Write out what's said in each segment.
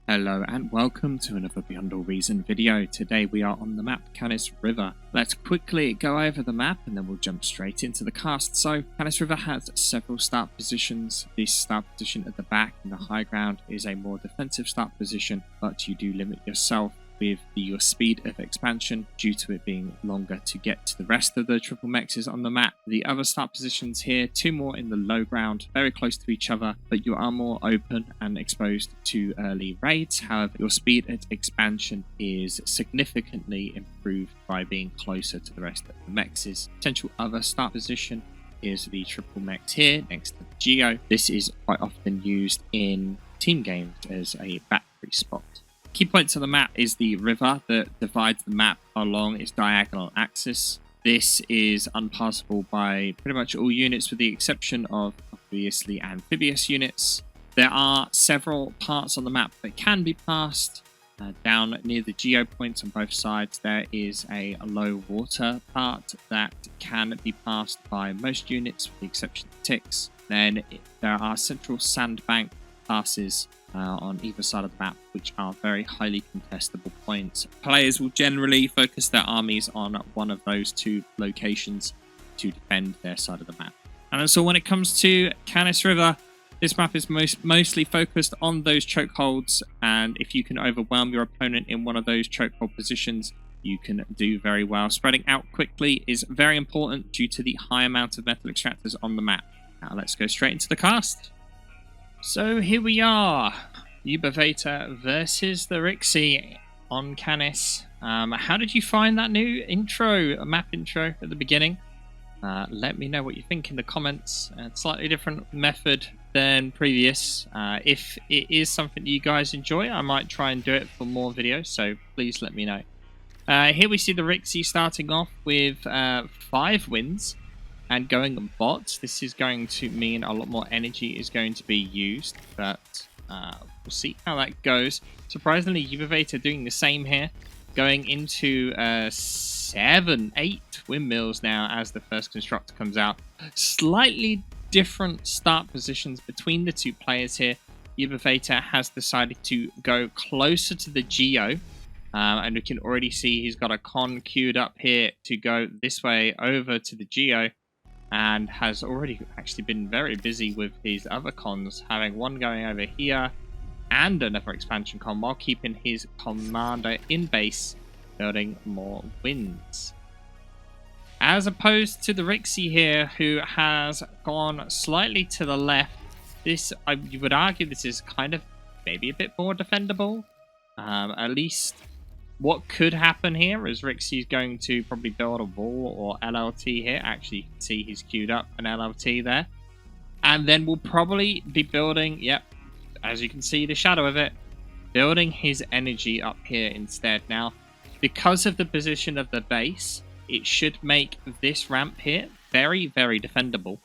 Hello and welcome to another Beyond All Reason video. Today we are on the map Canis River. Let's quickly go over the map and then we'll jump straight into the cast. So Canis River has several start positions. This start position at the back in the high ground is a more defensive start position, but you do limit yourself with your speed of expansion due to it being longer to get to the rest of the triple mexes on the map. The other start positions here, two more in the low ground, very close to each other, but you are more open and exposed to early raids. However, your speed at expansion is significantly improved by being closer to the rest of the mexes. Potential other start position is the triple mex here next to the Geo. This is quite often used in team games as a battery spot. Key points of the map is the river that divides the map along its diagonal axis. This is unpassable by pretty much all units with the exception of obviously amphibious units. There are several parts on the map that can be passed. Down near the geo points on both sides there is a low water part that can be passed by most units with the exception of ticks. Then there are central sandbank passes on either side of the map, which are very highly contestable points. Players will generally focus their armies on one of those two locations to defend their side of the map. And so when it comes to Canis River, this map is mostly focused on those chokeholds, and if you can overwhelm your opponent in one of those chokehold positions, you can do very well. Spreading out quickly is very important due to the high amount of metal extractors on the map. Now let's go straight into the cast. So here we are, Ubivator versus theRxyy on Canis. How did you find that new intro, map intro at the beginning? Let me know what you think in the comments. Slightly different method than previous. If it is something you guys enjoy, I might try and do it for more videos, so please let me know. Here we see theRxyy starting off with 5 wins. And going bots, this is going to mean a lot more energy is going to be used, but we'll see how that goes. Surprisingly, Ubivator doing the same here, going into 7, 8 windmills now as the first constructor comes out. Slightly different start positions between the two players here. Ubivator has decided to go closer to the Geo, and we can already see he's got a con queued up here to go this way over to the Geo. And has already actually been very busy with his other cons, having one going over here and another expansion con while keeping his commander in base, building more wins. As opposed to theRxyy here, who has gone slightly to the left. This, you would argue, this is kind of maybe a bit more defendable. At least what could happen here is theRxyy going to probably build a wall or LLT here. Actually, you can see he's queued up an LLT there. And then we'll probably be building, yep, as you can see the shadow of it, building his energy up here instead. Now, because of the position of the base, it should make this ramp here very, very defendable.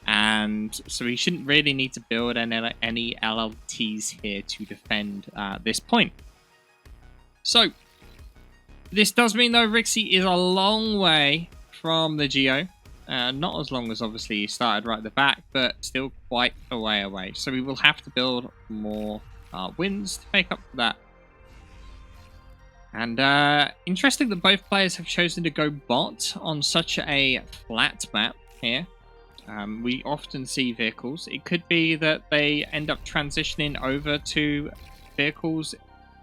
And so we shouldn't really need to build any LLTs here to defend this point. So, this does mean, though, theRxyy is a long way from the Geo. Not as long as, obviously, he started right at the back, but still quite a way away. So we will have to build more wins to make up for that. And interesting that both players have chosen to go bot on such a flat map here. We often see vehicles. It could be that they end up transitioning over to vehicles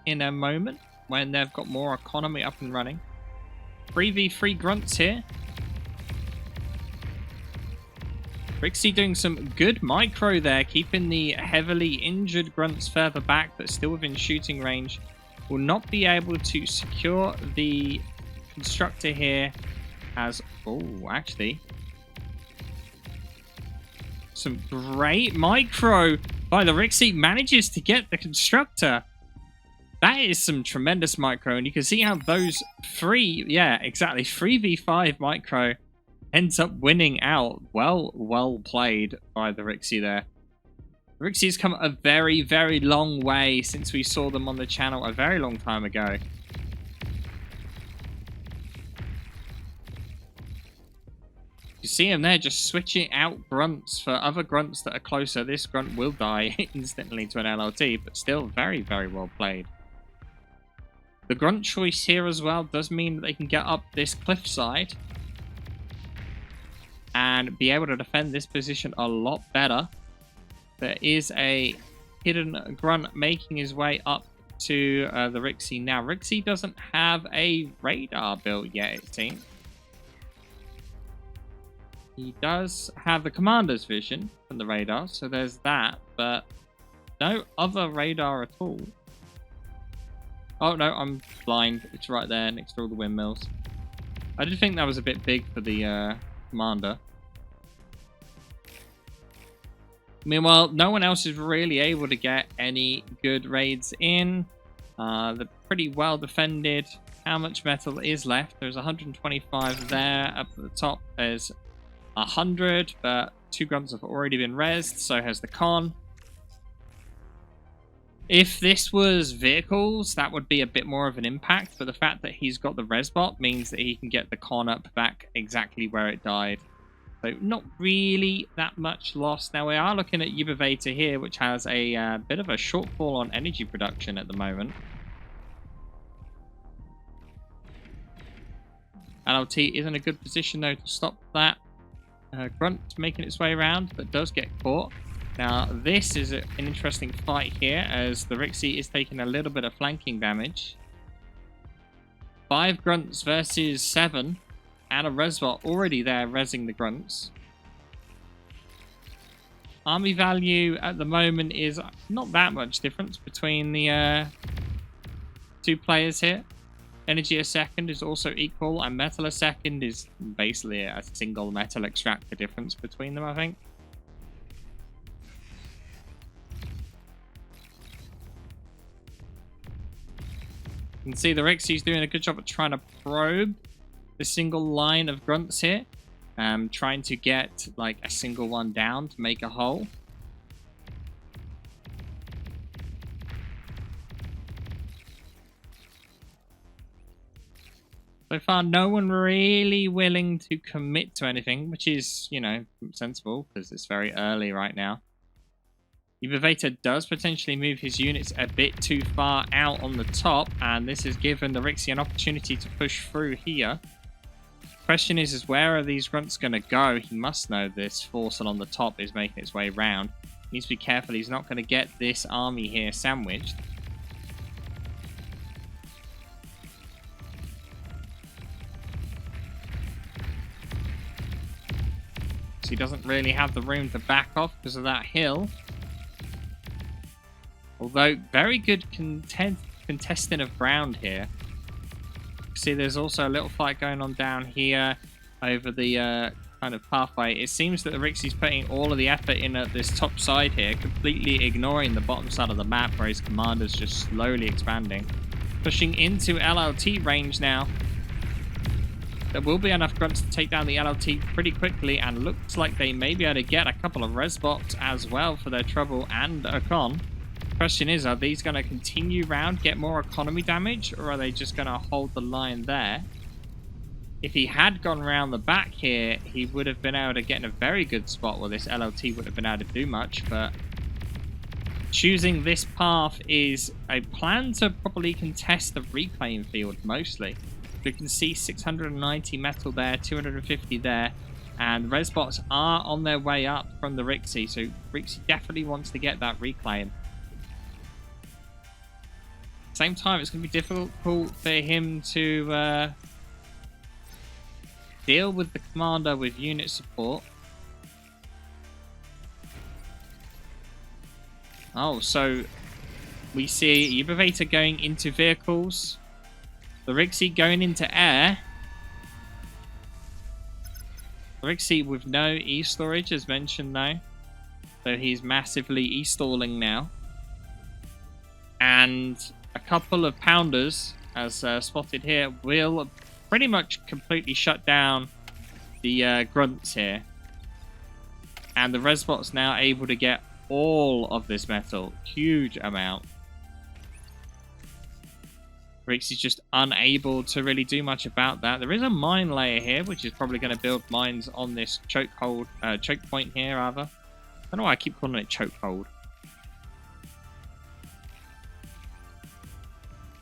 in a moment when they've got more economy up and running. 3v3 grunts here. theRxyy doing some good micro there, keeping the heavily injured grunts further back, but still within shooting range. Will not be able to secure the constructor here as... Oh, actually. Some great micro by theRxyy, manages to get the constructor. That is some tremendous micro, and you can see how those 3v5 micro ends up winning out. Well played by theRxyy there. theRxyy's come a very, very long way since we saw them on the channel a very long time ago. You see him there just switching out grunts for other grunts that are closer. This grunt will die instantly to an LLT, but still very, very well played. The grunt choice here as well does mean that they can get up this cliffside and be able to defend this position a lot better. There is a hidden grunt making his way up to the theRxyy now. theRxyy doesn't have a radar built yet, it seems. He does have the commander's vision from the radar, so there's that, but no other radar at all. Oh no, I'm blind. It's right there next to all the windmills. I did think that was a bit big for the commander. Meanwhile, no one else is really able to get any good raids in. They're pretty well defended. How much metal is left? There's 125 there. Up at the top, there's 100, but 2 grunts have already been rezzed, so has the con. If this was vehicles, that would be a bit more of an impact, but the fact that he's got the resbot means that he can get the con up back exactly where it died. So not really that much loss. Now we are looking at Ubivator here, which has a bit of a shortfall on energy production at the moment. LLT is in a good position though to stop that. Grunt making its way around, but does get caught. Now this is an interesting fight here, as the theRxyy is taking a little bit of flanking damage. 5 grunts versus 7. And a resbot already there rezzing the grunts. Army value at the moment is not that much difference between the 2 players here. Energy a second is also equal, and metal a second is basically a single metal extractor difference between them, I think. You can see the theRxyy's doing a good job at trying to probe the single line of grunts here, trying to get like a single one down to make a hole. So far, no one really willing to commit to anything, which is, you know, sensible because it's very early right now. Ubivator does potentially move his units a bit too far out on the top, and this has given the theRxyy an opportunity to push through here. Question is where are these grunts going to go? He must know this force on the top is making its way round. He needs to be careful. He's not going to get this army here sandwiched. So he doesn't really have the room to back off because of that hill. Although very good contesting of ground here. See, there's also a little fight going on down here over the kind of pathway. It seems that the theRxyy's putting all of the effort in at this top side here, completely ignoring the bottom side of the map where his commander's just slowly expanding. Pushing into LLT range now. There will be enough grunts to take down the LLT pretty quickly, and looks like they may be able to get a couple of resbots as well for their trouble and a con. Question is, are these going to continue round, get more economy damage, or are they just going to hold the line there? If he had gone around the back here, he would have been able to get in a very good spot where this LLT would have been able to do much, but choosing this path is a plan to probably contest the reclaim field mostly. You can see 690 metal there, 250 there, and resbots are on their way up from the theRxyy, so theRxyy definitely wants to get that reclaim. Same time, it's going to be difficult for him to deal with the commander with unit support. Oh, so we see Ubivator going into vehicles, the theRxyy going into air. The theRxyy with no e-storage as mentioned though, so he's massively e-stalling now. And a couple of pounders, as spotted here, will pretty much completely shut down the grunts here. And the resbot's now able to get all of this metal. Huge amount. theRxyy just unable to really do much about that. There is a mine layer here, which is probably going to build mines on this choke point here, rather. I don't know why I keep calling it chokehold.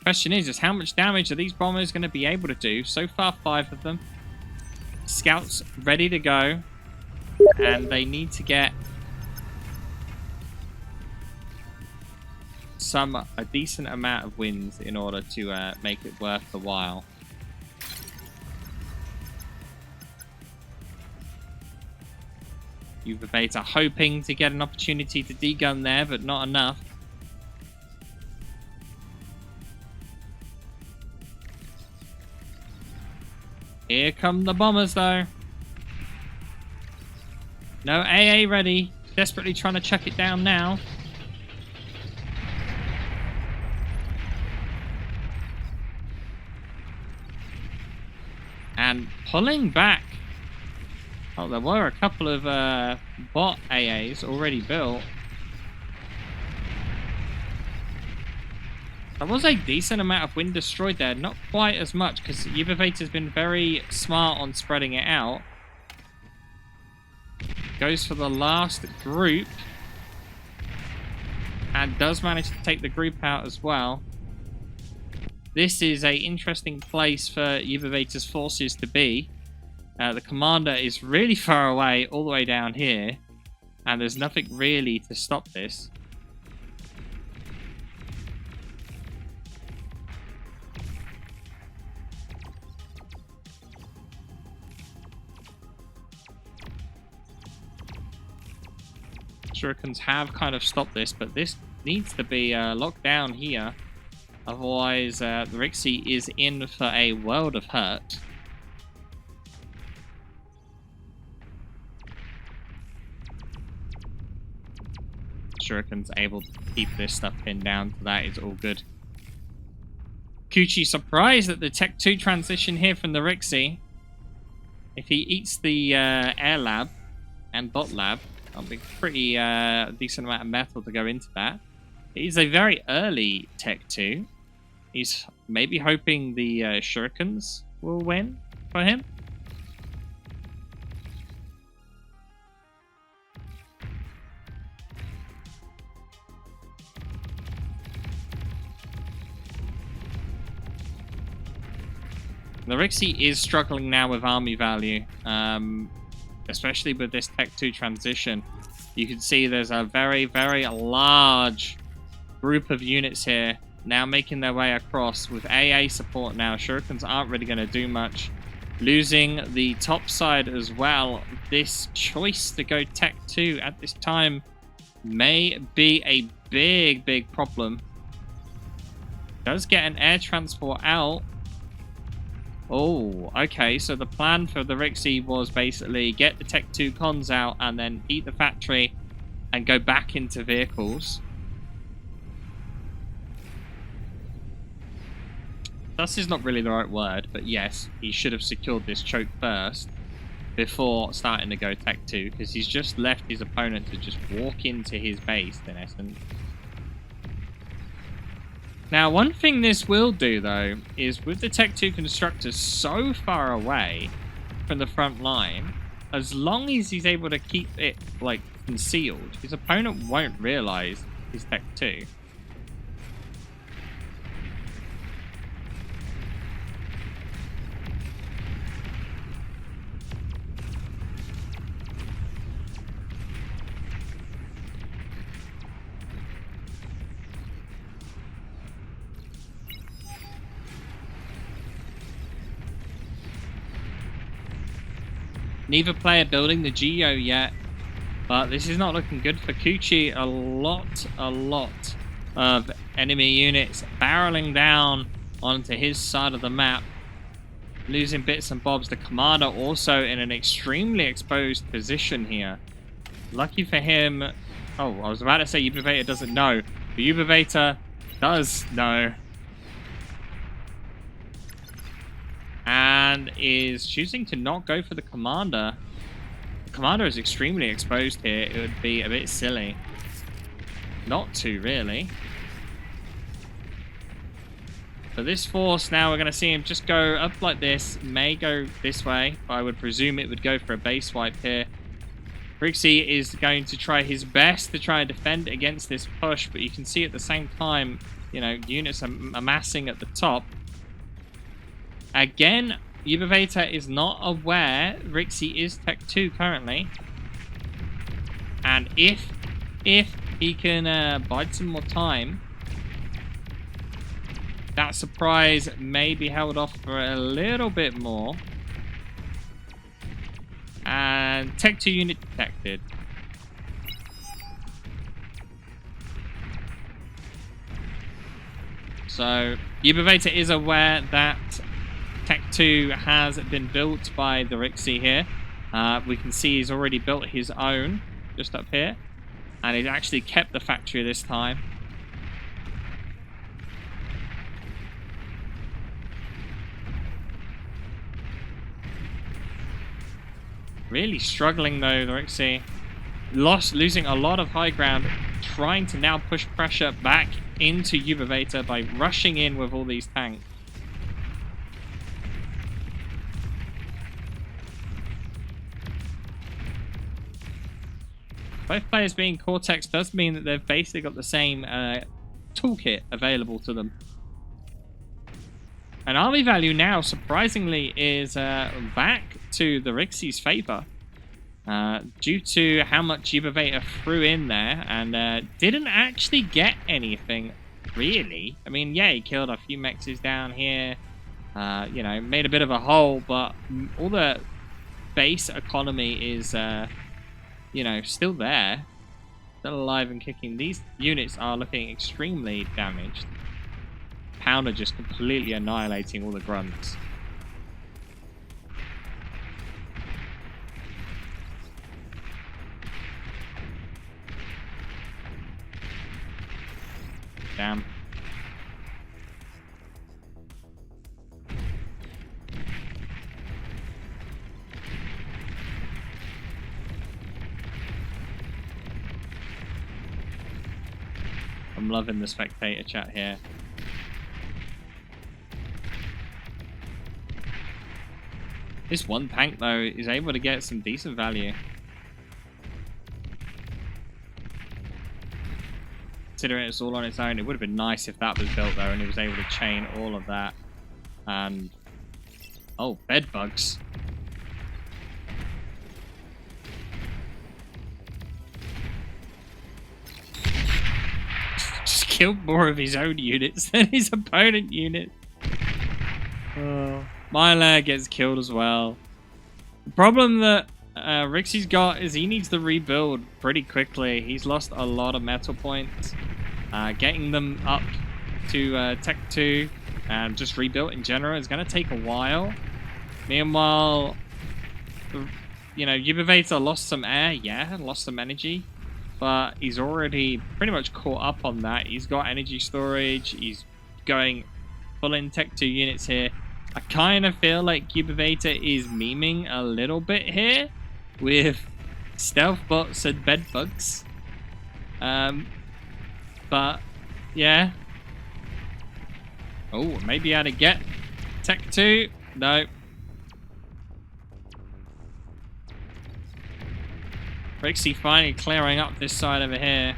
Question is how much damage are these bombers going to be able to do? So far, 5 of them. Scouts ready to go. And they need to get a decent amount of wins in order to make it worth the while. Ubivator hoping to get an opportunity to degun there, but not enough. Here come the bombers, though. No AA ready. Desperately trying to chuck it down now. And pulling back. Oh, there were a couple of bot AAs already built. There was a decent amount of wind destroyed there. Not quite as much, because Ubivator's been very smart on spreading it out. Goes for the last group. And does manage to take the group out as well. This is an interesting place for Ubivator's forces to be. The commander is really far away, all the way down here. And there's nothing really to stop this. Shurikens have kind of stopped this, but this needs to be locked down here. Otherwise, theRxyy is in for a world of hurt. Shuriken's able to keep this stuff pinned down, so that is all good. Kuchi surprised at the Tech 2 transition here from theRxyy. If he eats the air lab and bot lab, that'll be pretty decent amount of metal to go into that. It is a very early Tech 2. He's maybe hoping the Shurikens will win for him. theRxyy is struggling now with army value, especially with this Tech 2 transition. You can see there's a very, very large group of units here now making their way across with AA support now. Shurikens aren't really going to do much. Losing the top side as well. This choice to go Tech 2 at this time may be a big, big problem. Does get an air transport out. Oh, okay, so the plan for theRxyy was basically get the Tech 2 cons out and then eat the factory and go back into vehicles. Thus is not really the right word, but yes, he should have secured this choke first before starting to go Tech 2, because he's just left his opponent to just walk into his base, in essence. Now, one thing this will do, though, is with the Tech 2 constructors so far away from the front line, as long as he's able to keep it, like, concealed, his opponent won't realize his Tech 2. Neither player building the Geo yet, but this is not looking good for Kuchi. A lot of enemy units barreling down onto his side of the map, losing bits and bobs. The commander also in an extremely exposed position here. Lucky for him. Oh, I was about to say Ubivator doesn't know, but Ubivator does know. And is choosing to not go for the commander. The commander is extremely exposed here. It would be a bit silly not to, really. So this force now, we're going to see him just go up like this. May go this way, but I would presume it would go for a base wipe here. theRxyy is going to try his best to try and defend against this push, but you can see at the same time, you know, units are amassing at the top. Again, Ubivator is not aware theRxyy is Tech 2 currently. And if he can bide some more time, that surprise may be held off for a little bit more. And Tech 2 unit detected. So Ubivator is aware that Tech 2 has been built by theRxyy here. We can see he's already built his own just up here. And he's actually kept the factory this time. Really struggling though, theRxyy. Losing a lot of high ground, trying to now push pressure back into Ubivator by rushing in with all these tanks. Both players being Cortex does mean that they've basically got the same toolkit available to them. And army value now, surprisingly, is back to theRxyy's favor. Due to how much Ubivator threw in there and didn't actually get anything, really. I mean, yeah, he killed a few mexes down here. You know, made a bit of a hole, but all the base economy is... you know, still there, still alive and kicking. These units are looking extremely damaged. Pounder just completely annihilating all the grunts. Damn. I'm loving the spectator chat here. This one tank, though, is able to get some decent value. Considering it's all on its own, it would have been nice if that was built, though, and it was able to chain all of that. And... oh, bed bugs. Killed more of his own units than his opponent unit. Myler gets killed as well. The problem that theRxyy's got is he needs to rebuild pretty quickly. He's lost a lot of metal points. Getting them up to Tech 2 and just rebuilt in general is going to take a while. Meanwhile, you know, Ubivator lost some air, yeah, lost some energy. But he's already pretty much caught up on that. He's got energy storage. He's going full in Tech 2 units here. I kind of feel like Ubivator is memeing a little bit here with stealth bots and bed bugs. But, yeah. Oh, maybe how to get Tech 2. No. theRxyy finally clearing up this side over here.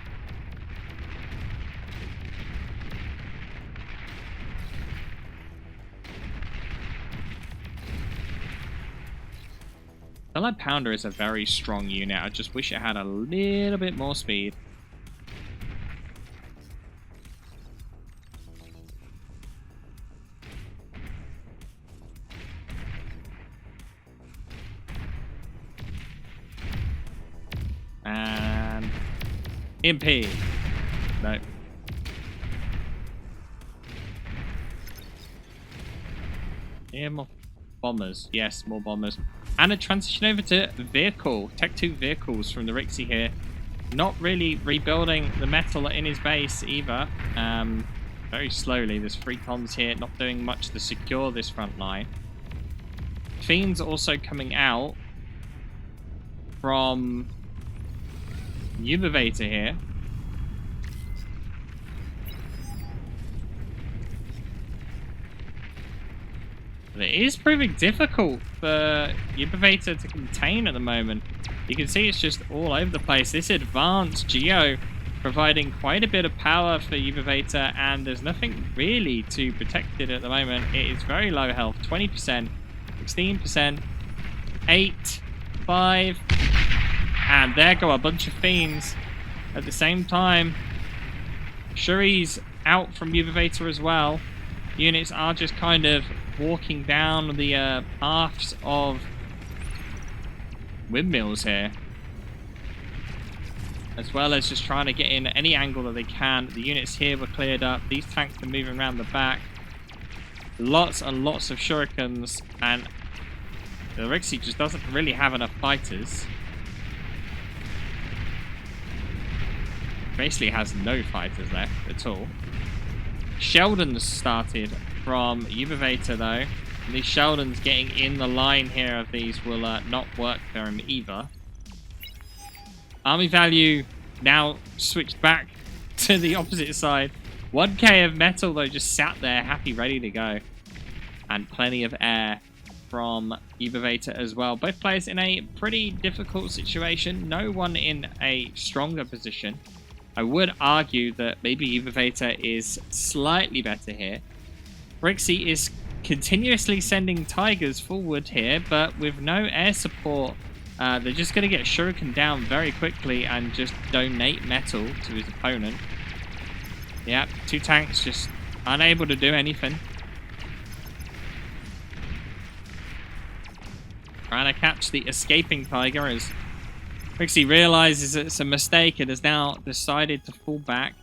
The Lead Pounder is a very strong unit. I just wish it had a little bit more speed. And MP. No. Yeah, more bombers. Yes, more bombers. And a transition over to vehicle. Tech 2 vehicles from theRxyy here. Not really rebuilding the metal in his base either. Very slowly. There's 3 cons here, not doing much to secure this front line. Fiends also coming out from Ubivator here. But it is proving difficult for Ubivator to contain at the moment. You can see it's just all over the place. This advanced Geo providing quite a bit of power for Ubivator, and there's nothing really to protect it at the moment. It is very low health, 20%, 16%, 8, 5, and there go a bunch of fiends. At the same time, Shuri's out from Ubivator as well. Units are just kind of walking down the paths of windmills here, as well as just trying to get in any angle that they can. The units here were cleared up. These tanks are moving around the back. Lots and lots of shurikens, and the theRxyy just doesn't really have enough fighters. Basically has no fighters left at all. Sheldons started from Ubivator though. And these Sheldons getting in the line here of these will not work for him either. Army value now switched back to the opposite side. 1k of metal though just sat there happy, ready to go. And plenty of air from Ubivator as well. Both players in a pretty difficult situation. No one in a stronger position. I would argue that maybe Ubivator is slightly better here. theRxyy is continuously sending Tigers forward here, but with no air support, they're just going to get shuriken down very quickly and just donate metal to his opponent. Yep, 2 tanks just unable to do anything. Trying to catch the escaping Tiger as theRxyy realizes it's a mistake and has now decided to fall back.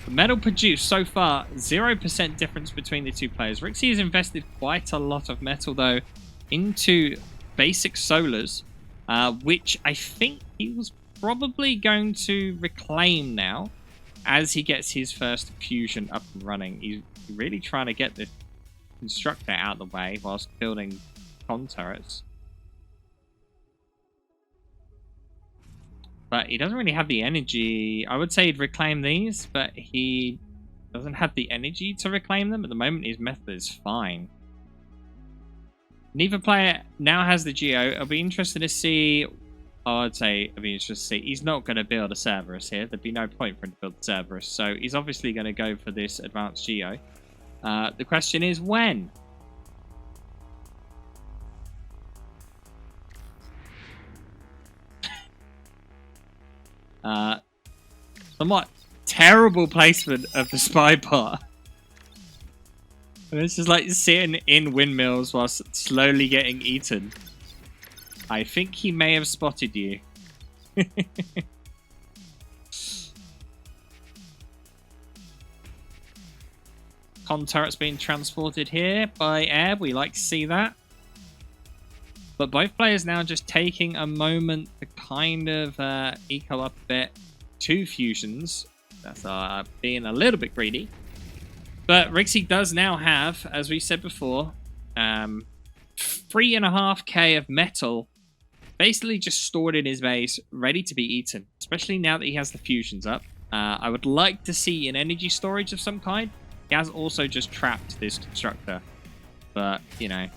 The metal produced so far, 0% difference between the two players. theRxyy has invested quite a lot of metal though into basic solars, which I think he was probably going to reclaim now as he gets his first fusion up and running. He's really trying to get the constructor out of the way whilst building con turrets. But he doesn't really have the energy. I would say he'd reclaim these, but he doesn't have the energy to reclaim them. At the moment, his method is fine. Neither player now has the Geo. I'll be interested to see... I'd say I'll be interested to see. He's not going to build a Cerberus here. There'd be no point for him to build a Cerberus. So he's obviously going to go for this advanced Geo. The question is when? Somewhat terrible placement of the spy bot. And it's just like sitting in windmills whilst slowly getting eaten. I think he may have spotted you. Con turrets being transported here by air. We like to see that. But both players now just taking a moment to kind of eco up a bit. 2 fusions. That's being a little bit greedy. But theRxyy does now have, as we said before, 3.5k of metal basically just stored in his base, ready to be eaten. Especially now that he has the fusions up. I would like to see an energy storage of some kind. He has also just trapped this constructor. But, you know.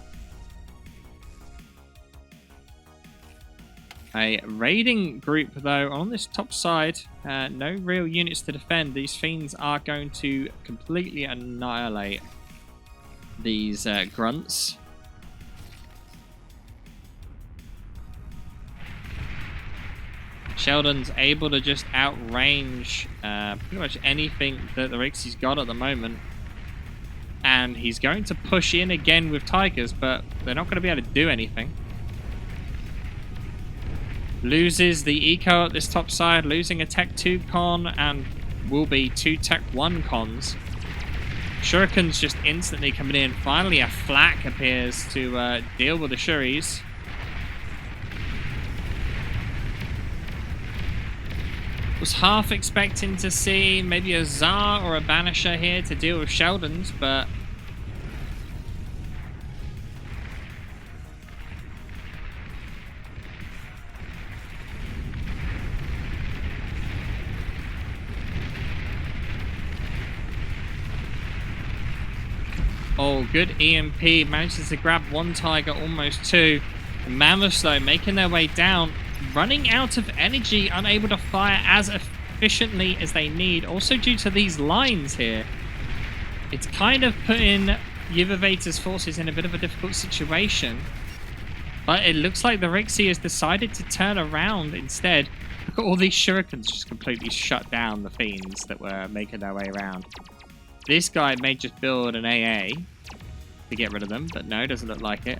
A raiding group, though, on this top side. No real units to defend. These fiends are going to completely annihilate these grunts. Sheldon's able to just outrange pretty much anything that theRxyy's got at the moment. And he's going to push in again with Tigers, but they're not going to be able to do anything. Loses the eco at this top side, losing a Tech 2 con, and will be 2 Tech 1 cons. Shuriken's just instantly coming in. Finally, a flak appears to deal with the Shuris. Was half expecting to see maybe a Tsar or a Banisher here to deal with Sheldons, but... Oh, good EMP. Manages to grab one tiger, almost two. The mammoths, though, making their way down. Running out of energy, unable to fire as efficiently as they need. Also due to these lines here. It's kind of putting Ubivator's forces in a bit of a difficult situation. But it looks like the theRxyy has decided to turn around instead. Look at all these shurikens just completely shut down the fiends that were making their way around. This guy may just build an AA to get rid of them, but no, doesn't look like it.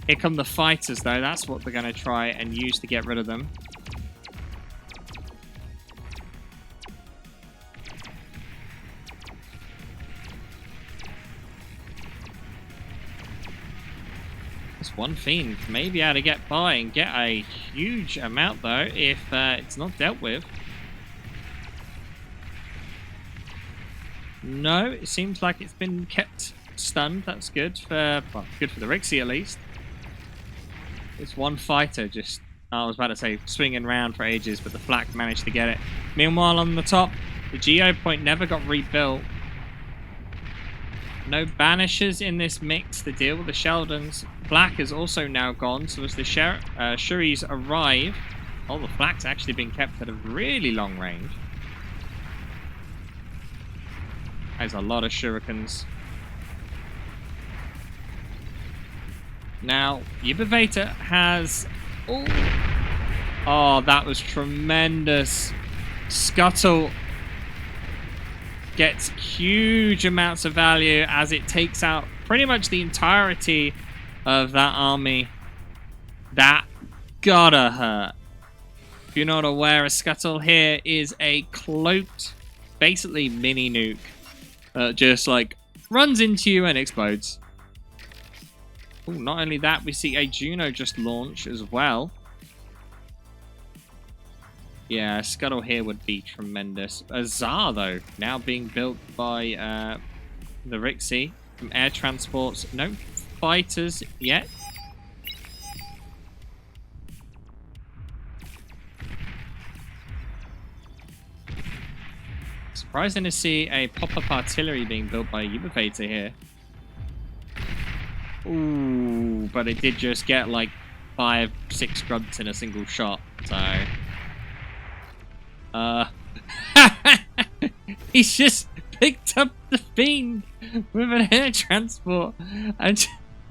Here come the fighters, though. That's what they're going to try and use to get rid of them. This one fiend may be able to get by and get a huge amount, though, if it's not dealt with. No, it seems like it's been kept stunned. That's good for, well, good for the theRxyy at least. It's one fighter just, I was about to say, swinging around for ages, but the flak managed to get it. Meanwhile, on the top, the Geo point never got rebuilt. No banishers in this mix to deal with the Sheldons. Flak is also now gone, so as the Shuris arrive... Oh, the flak's actually been kept at a really long range. There's a lot of shurikens. Now, Ubivator has... Oh, that was tremendous. Scuttle gets huge amounts of value as it takes out pretty much the entirety of that army. That gotta hurt. If you're not aware, a Scuttle here is a cloaked, basically mini nuke. Just like runs into you and explodes. Ooh, not only that, we see a Juno just launch as well. Yeah, a Scuttle here would be tremendous. A Tsar, though, now being built by the theRxyy from air transports. No fighters yet. Surprising to see a pop-up artillery being built by Ubivator here. Ooh, but it did just get like 5-6 grunts in a single shot, so... He's just picked up the fiend with an air transport and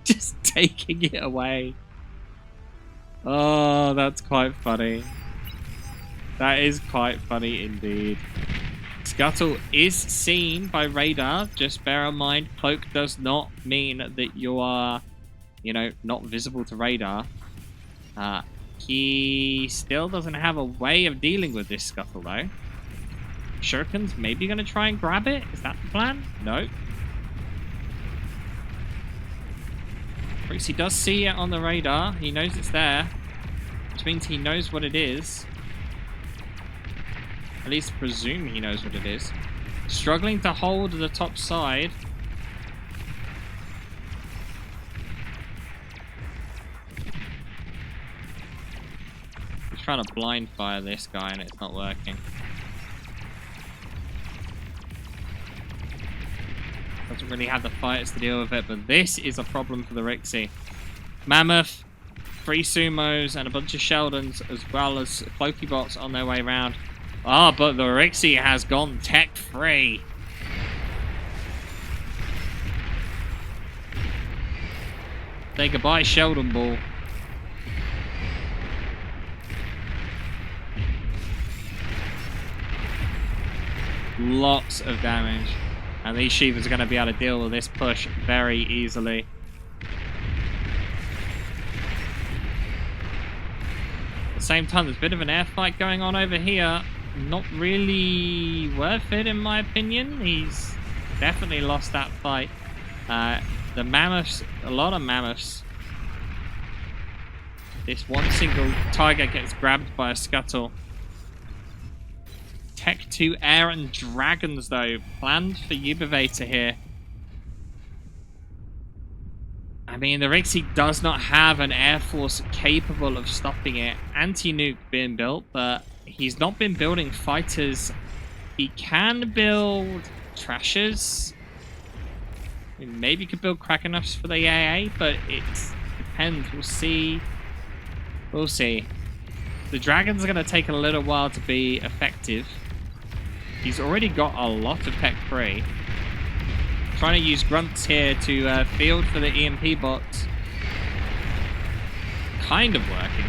just taking it away. Oh, that's quite funny. That is quite funny indeed. Scuttle is seen by radar. Just bear in mind, cloak does not mean that you are, you know, not visible to radar. He still doesn't have a way of dealing with this Scuttle, though. Shuriken's maybe going to try and grab it? Is that the plan? No. He does see it on the radar. He knows it's there, which means he knows what it is. At least presume he knows what it is. Struggling to hold the top side. He's trying to blind fire this guy and it's not working. Doesn't really have the fighters to deal with it, but this is a problem for the theRxyy. Mammoth, 3 sumos, and a bunch of Sheldons, as well as Cloaky bots on their way around. Ah, but the theRxyy has gone tech-free. Say goodbye, Sheldon Ball. Lots of damage. And these Shivas are going to be able to deal with this push very easily. At the same time, there's a bit of an air fight going on over here. Not really worth it, in my opinion. He's definitely lost that fight. The mammoths, a lot of mammoths. This one single tiger gets grabbed by a Scuttle. Tech 2 air and dragons, though, planned for Ubivator here. I mean, the theRxyy does not have an air force capable of stopping it. Anti-nuke being built, but he's not been building fighters. He can build trashers. I mean, maybe you could build Krakenovs for the AA, but it depends. We'll see. We'll see. The dragons are going to take a little while to be effective. He's already got a lot of tech free. Trying to use grunts here to field for the EMP bots. Kind of working.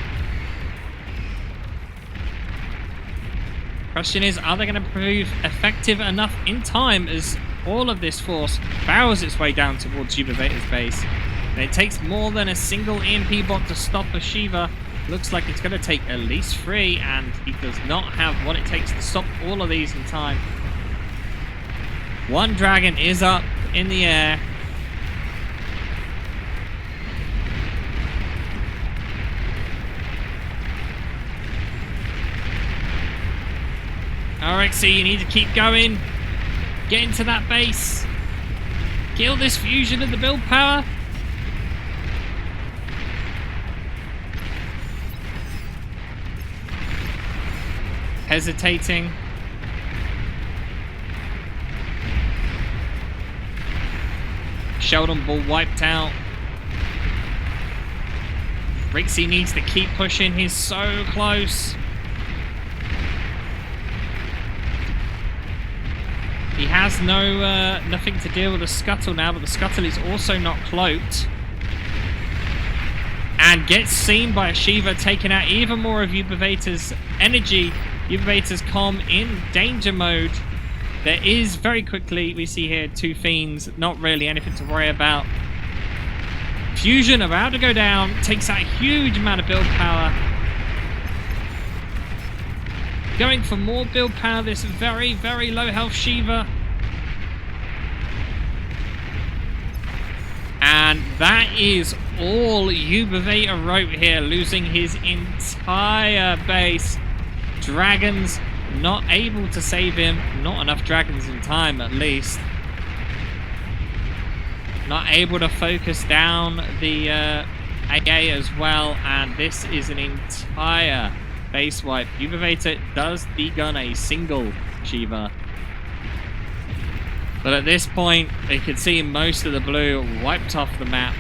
Question is, are they going to prove effective enough in time as all of this force barrels its way down towards Ubivator's base? And it takes more than a single EMP bot to stop a Shiva. Looks like it's going to take at least 3, and he does not have what it takes to stop all of these in time. One dragon is up in the air. theRxyy, you need to keep going. Get into that base. Kill this fusion of the build power. Hesitating. Sheldon Ball wiped out. Rixie needs to keep pushing. He's so close. He has nothing to deal with the Scuttle now, but the Scuttle is also not cloaked. And gets seen by a Shiva, taking out even more of Ubivator's energy. Ubivator's comm in danger mode. There is, very quickly, we see here 2 fiends. Not really anything to worry about. Fusion about to go down. Takes out a huge amount of build power. Going for more build power, this very, very low health Shiva. And that is all Ubivator wrote here, losing his entire base. Dragons not able to save him. Not enough dragons in time, at least. Not able to focus down the AA as well. And this is an entire base wipe. Ubivator does degun a single Shiva. But at this point, you can see most of the blue wiped off the map.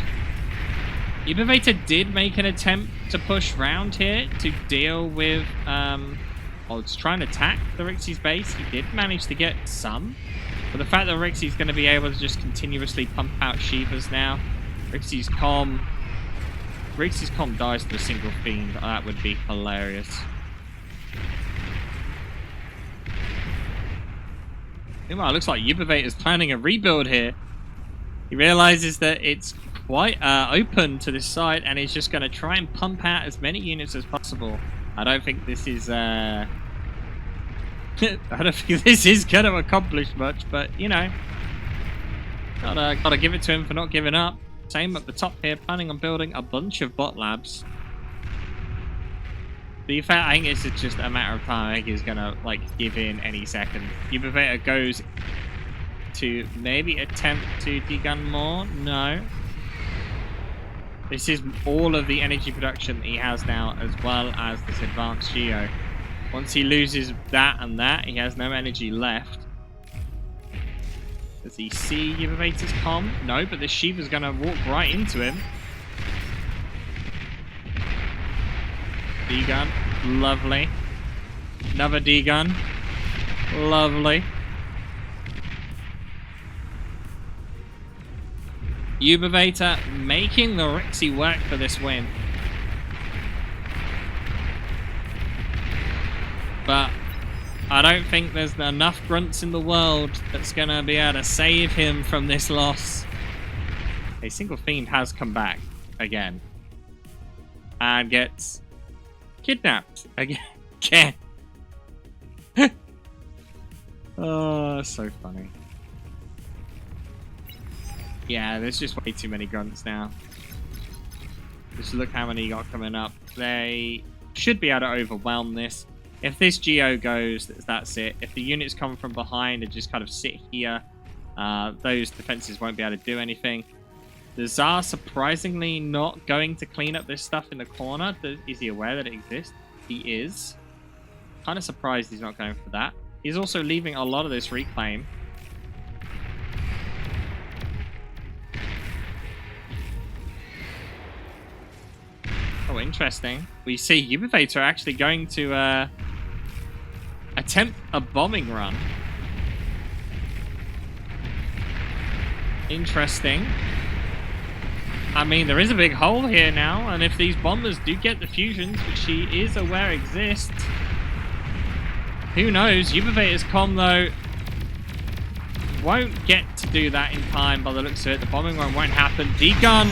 Ubivator did make an attempt to push round here to deal with... well, it's trying to attack theRxyy's base. He did manage to get some. But the fact that theRxyy's going to be able to just continuously pump out Shivas now. Rixie's comm dies to a single fiend. That would be hilarious. Meanwhile, it looks like Ubivator's planning a rebuild here. He realizes that it's quite open to this side, and he's just going to try and pump out as many units as possible. I don't think this is I don't think this is going to accomplish much, but you know, gotta give it to him for not giving up. Same at the top here, planning on building a bunch of bot labs. The fact, I think it's just a matter of time. I think he's gonna like give in any second. Ubivator goes to maybe attempt to degun more. No. This is all of the energy production that he has now, as well as this advanced Geo. Once he loses that and that, he has no energy left. Does he see Ubivator's comm? No, but the Shiva's going to walk right into him. D-gun. Lovely. Another D-gun. Lovely. Ubivator making theRxyy work for this win. But I don't think there's enough grunts in the world that's going to be able to save him from this loss. A single fiend has come back again. And gets kidnapped again. Oh, so funny. Yeah, there's just way too many grunts now. Just look how many you got coming up. They should be able to overwhelm this. If this Geo goes, that's it. If the units come from behind and just kind of sit here, those defenses won't be able to do anything. The Tsar surprisingly not going to clean up this stuff in the corner. Is he aware that it exists? He is. Kind of surprised he's not going for that. He's also leaving a lot of this reclaim. interesting. We see Ubivator actually going to attempt a bombing run. Interesting. I mean, there is a big hole here now, and if these bombers do get the fusions, which she is aware exist, who knows? Ubivator's comm, though, won't get to do that in time by the looks of it. The bombing run won't happen. D-Gun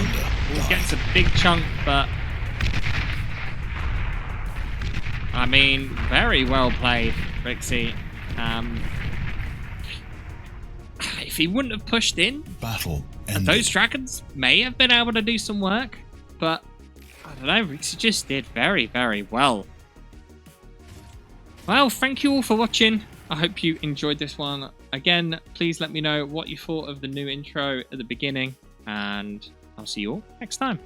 gets a big chunk, but I mean, very well played, Rxyy. If he wouldn't have pushed in, battle and those dragons may have been able to do some work, but I don't know, Rxyy just did very, very well. Well, thank you all for watching. I hope you enjoyed this one. Again, please let me know what you thought of the new intro at the beginning, and I'll see you all next time.